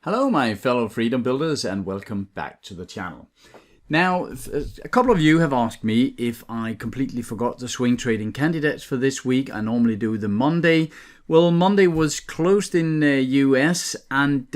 Hello my fellow freedom builders and welcome back to the channel. Now, a couple of you have asked me if I completely forgot the swing trading candidates for this week. I normally do the Monday. Well, Monday was closed in the US and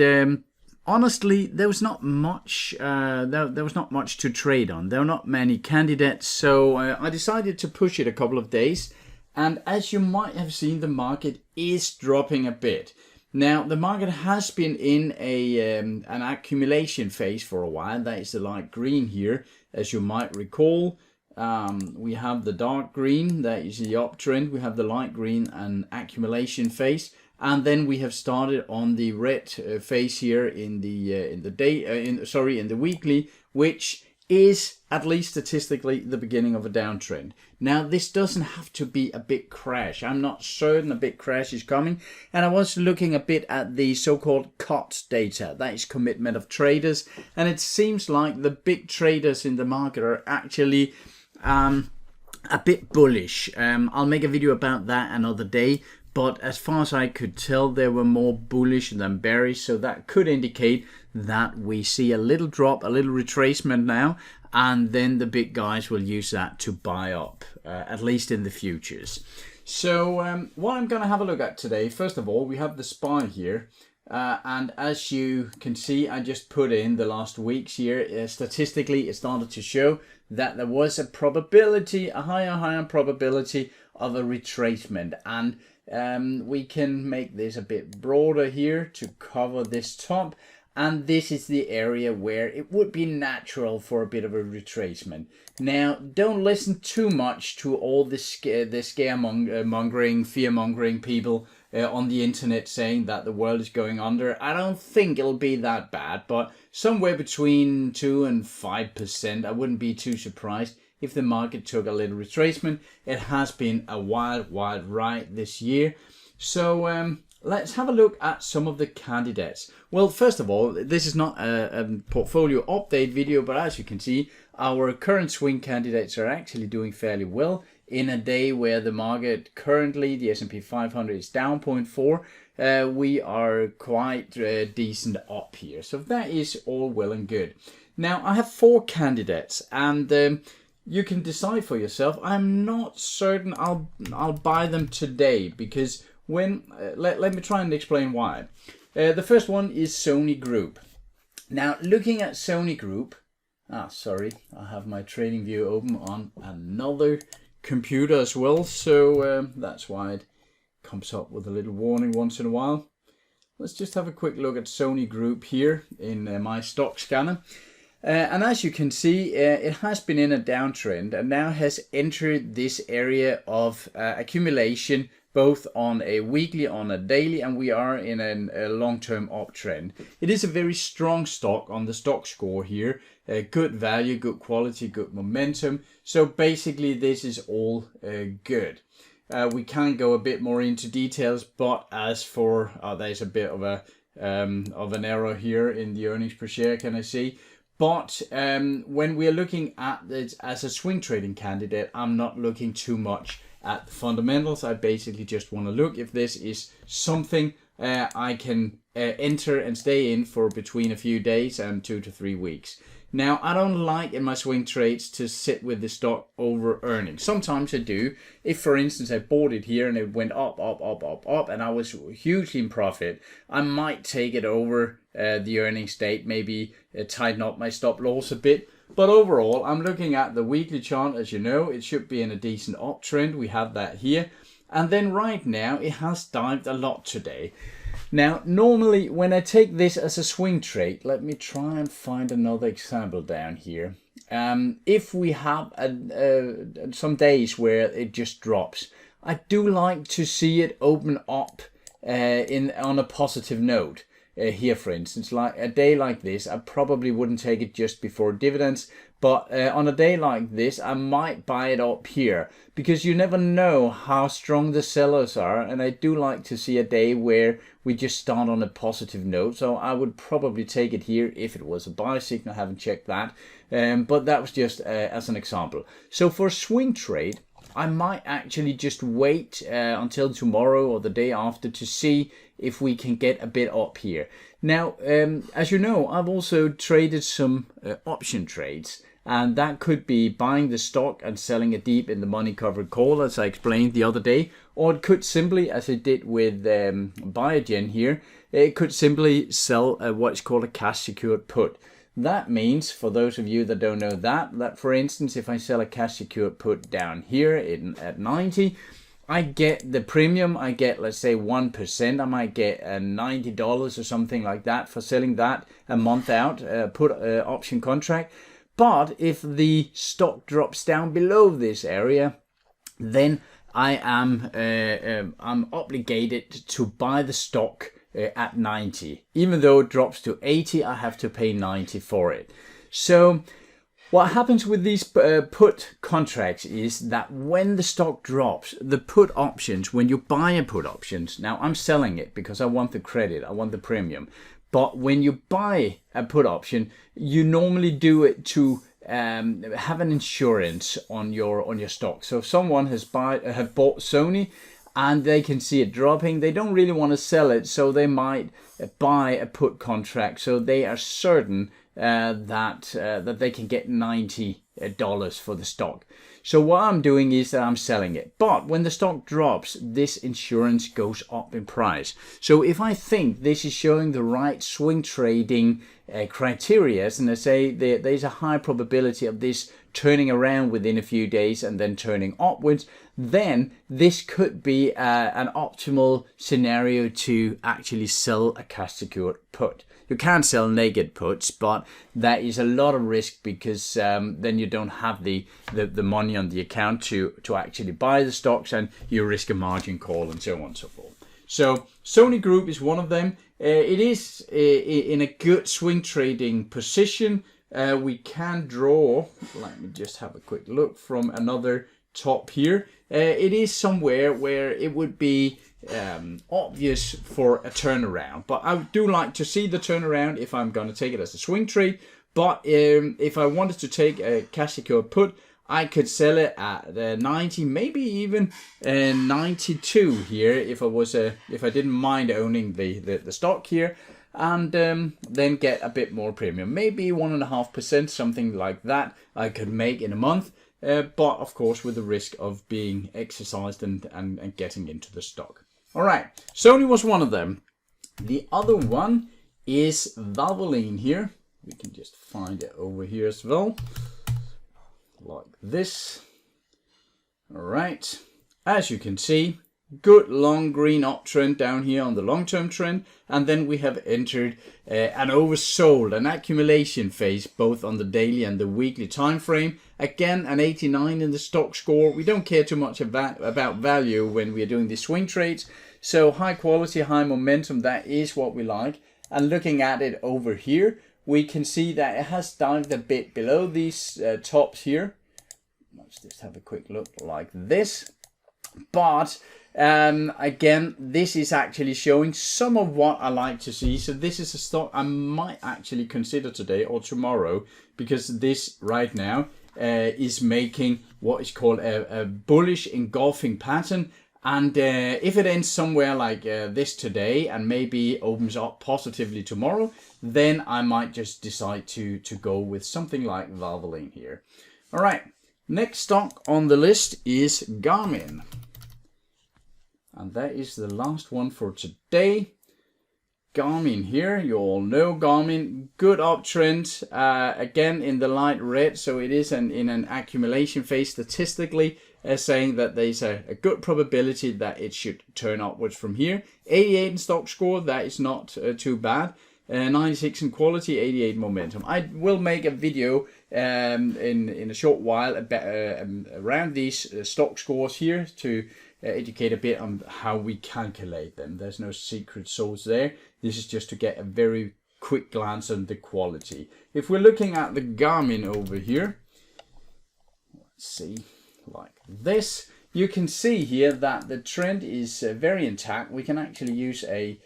honestly there was not much there was not much to trade on. There were not many candidates, so I decided to push it a couple of days, and as you might have seen, the market is dropping a bit. Now, the market has been in an accumulation phase for a while. That is the light green here. As you might recall, we have the dark green, that is the uptrend. We have the light green and accumulation phase. And then we have started on the red phase here in the weekly, which is, at least statistically, the beginning of a downtrend. Now, this doesn't have to be a big crash. I'm not certain a big crash is coming. And I was looking a bit at the so-called COT data. That is commitment of traders. And it seems like the big traders in the market are actually a bit bullish. I'll make a video about that another day. But as far as I could tell, they were more bullish than bearish. So that could indicate that we see a little drop, a little retracement now. And then the big guys will use that to buy up, at least in the futures. So what I'm going to have a look at today, first of all, we have the SPY here. And as you can see, I just put in the last weeks here. Statistically, it started to show that there was a probability, a higher probability of a retracement. And we can make this a bit broader here to cover this top, and this is the area where it would be natural for a bit of a retracement. Now, don't listen too much to all the scaremongering, fear-mongering people on the internet saying that the world is going under. I don't think it'll be that bad, but somewhere between 2 and 5%, I wouldn't be too surprised if the market took a little retracement. It has been a wild ride this year. So let's have a look at some of the candidates. Well, first of all, this is not a portfolio update video, but as you can see, our current swing candidates are actually doing fairly well in a day where the market currently, the S&P 500 is down 0.4. We are quite decent up here. So that is all well and good. Now, I have 4 candidates, and you can decide for yourself. I'm not certain I'll buy them today because when let me try and explain why. The first one is Sony Group. Now, looking at Sony Group, sorry, I have my trading view open on another computer as well, so that's why it comes up with a little warning once in a while. Let's just have a quick look at Sony Group here in my stock scanner. And as you can see, it has been in a downtrend and now has entered this area of accumulation, both on a weekly, on a daily, and we are in a long-term uptrend. It is a very strong stock on the stock score here. Good value, good quality, good momentum. So basically this is all good. We can go a bit more into details, but as for, there's a bit of an error here in the earnings per share, can I see? But when we are looking at this as a swing trading candidate, I'm not looking too much at the fundamentals. I basically just want to look if this is something I can enter and stay in for between a few days and 2 to 3 weeks. Now, I don't like in my swing trades to sit with the stock over earnings. Sometimes I do. If, for instance, I bought it here and it went up, and I was hugely in profit, I might take it over the earnings date, maybe tighten up my stop loss a bit. But overall, I'm looking at the weekly chart. As you know, it should be in a decent uptrend. We have that here. And then right now, it has dived a lot today. Now, normally when I take this as a swing trade, let me try and find another example down here. If we have some days where it just drops, I do like to see it open up on a positive note. Here, for instance, like a day like this, I probably wouldn't take it just before dividends, but on a day like this, I might buy it up here because you never know how strong the sellers are, and I do like to see a day where we just start on a positive note. So I would probably take it here if it was a buy signal. I haven't checked that, but that was just as an example. So for a swing trade, I might actually just wait until tomorrow or the day after to see if we can get a bit up here. Now, as you know, I've also traded some option trades, and that could be buying the stock and selling it deep in the money covered call, as I explained the other day, or it could simply, as I did with Biogen here, it could simply sell what's called a cash secured put. That means, for those of you that don't know that for instance, if I sell a cash secured put down here at 90, I get the premium, I get, let's say 1%, I might get $90 or something like that for selling that a month out, put option contract. But if the stock drops down below this area, then I am I'm obligated to buy the stock at 90. Even though it drops to 80, I have to pay 90 for it. So what happens with these put contracts is that when the stock drops, the put options, when you buy a put options, now I'm selling it because I want the credit, I want the premium. But when you buy a put option, you normally do it to have an insurance on your stock. So if someone have bought Sony and they can see it dropping, they don't really want to sell it, so they might buy a put contract, so they are certain that they can get $90 for the stock. So what I'm doing is that I'm selling it. But when the stock drops, this insurance goes up in price. So if I think this is showing the right swing trading criteria, and I say there's a high probability of this turning around within a few days and then turning upwards, then this could be an optimal scenario to actually sell a cash secured put. You can sell naked puts, but that is a lot of risk because then you don't have the money on the account to actually buy the stocks, and you risk a margin call and so on and so forth. So Sony Group is one of them. It is in a good swing trading position. We can draw, let me just have a quick look from another top here. It is somewhere where it would be obvious for a turnaround, but I do like to see the turnaround if I'm going to take it as a swing trade. But if I wanted to take a cash secured put, I could sell it at 90, maybe even 92 here if I didn't mind owning the stock here, and then get a bit more premium, maybe 1.5%, something like that I could make in a month. But of course with the risk of being exercised and getting into the stock. All right, Sony was one of them. The other one is Valvoline here. We can just find it over here as well, like this. All right, as you can see, good long green uptrend down here on the long-term trend, and then we have entered an oversold, an accumulation phase, both on the daily and the weekly time frame. Again, an 89 in the stock score. We don't care too much about value when we are doing these swing trades. So high quality, high momentum, that is what we like. And looking at it over here, we can see that it has dived a bit below these tops here. Let's just have a quick look like this. But again, this is actually showing some of what I like to see. So this is a stock I might actually consider today or tomorrow, because this right now is making what is called a bullish engulfing pattern. And if it ends somewhere like this today and maybe opens up positively tomorrow, then I might just decide to go with something like Valvoline here. All right, next stock on the list is Garmin. And that is the last one for today. Garmin here, you all know Garmin, good uptrend, again in the light red, so it is in an accumulation phase statistically, saying that there's a good probability that it should turn upwards from here. 88 in stock score, that is not too bad. 96 in quality, 88 momentum. I will make a video in a short while about, around these stock scores here to educate a bit on how we calculate them. There's no secret sauce there. This is just to get a very quick glance on the quality. If we're looking at the Garmin over here, let's see, like this, you can see here that the trend is very intact. We can actually use a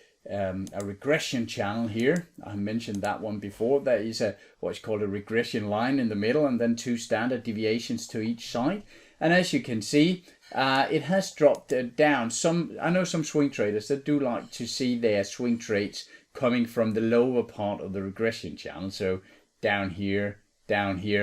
regression channel here. I mentioned that one before. There is what's called a regression line in the middle, and then two standard deviations to each side. And as you can see, it has dropped down. I know some swing traders that do like to see their swing trades coming from the lower part of the regression channel, so down here,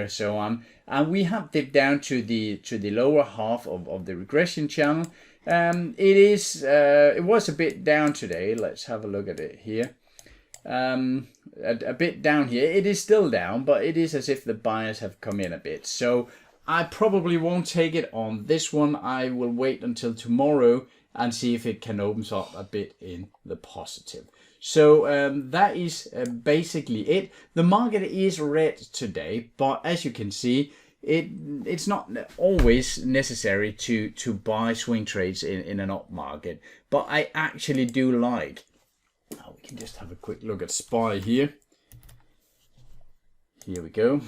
so on. And we have dipped down to the lower half of the regression channel. It was a bit down today. Let's have a look at it here. A bit down here. It is still down, but it is as if the buyers have come in a bit. So I probably won't take it on this one. I will wait until tomorrow and see if it can open up a bit in the positive. So that is basically it. The market is red today, but as you can see, it's not always necessary to buy swing trades in an up market. But I actually do like. Oh, we can just have a quick look at SPY here. Here we go.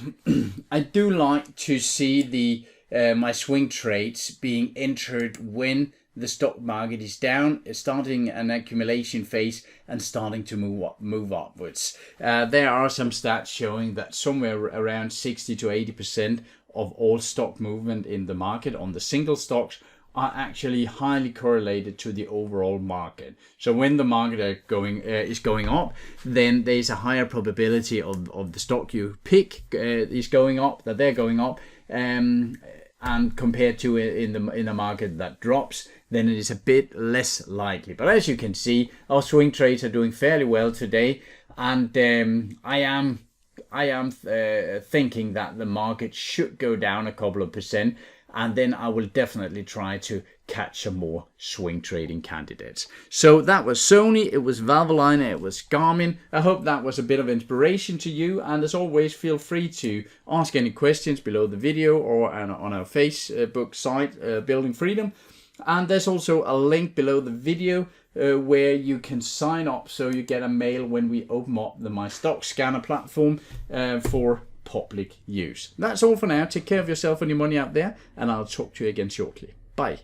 I do like to see the my swing trades being entered when the stock market is down, starting an accumulation phase and starting to move upwards. There are some stats showing that somewhere around 60 to 80% of all stock movement in the market on the single stocks are actually highly correlated to the overall market. So when the market is going up, then there's a higher probability of the stock you pick is going up, that they're going up, and compared to in the market that drops, then it is a bit less likely. But as you can see, our swing trades are doing fairly well today, and I am thinking that the market should go down a couple of percent, and then I will definitely try to catch some more swing trading candidates. So that was Sony, it was Valvoline, it was Garmin. I hope that was a bit of inspiration to you, and as always, feel free to ask any questions below the video or on our Facebook site, Building Freedom. And there's also a link below the video where you can sign up so you get a mail when we open up the My Stock Scanner platform for public use. That's all for now. Take care of yourself and your money out there, and I'll talk to you again shortly. Bye.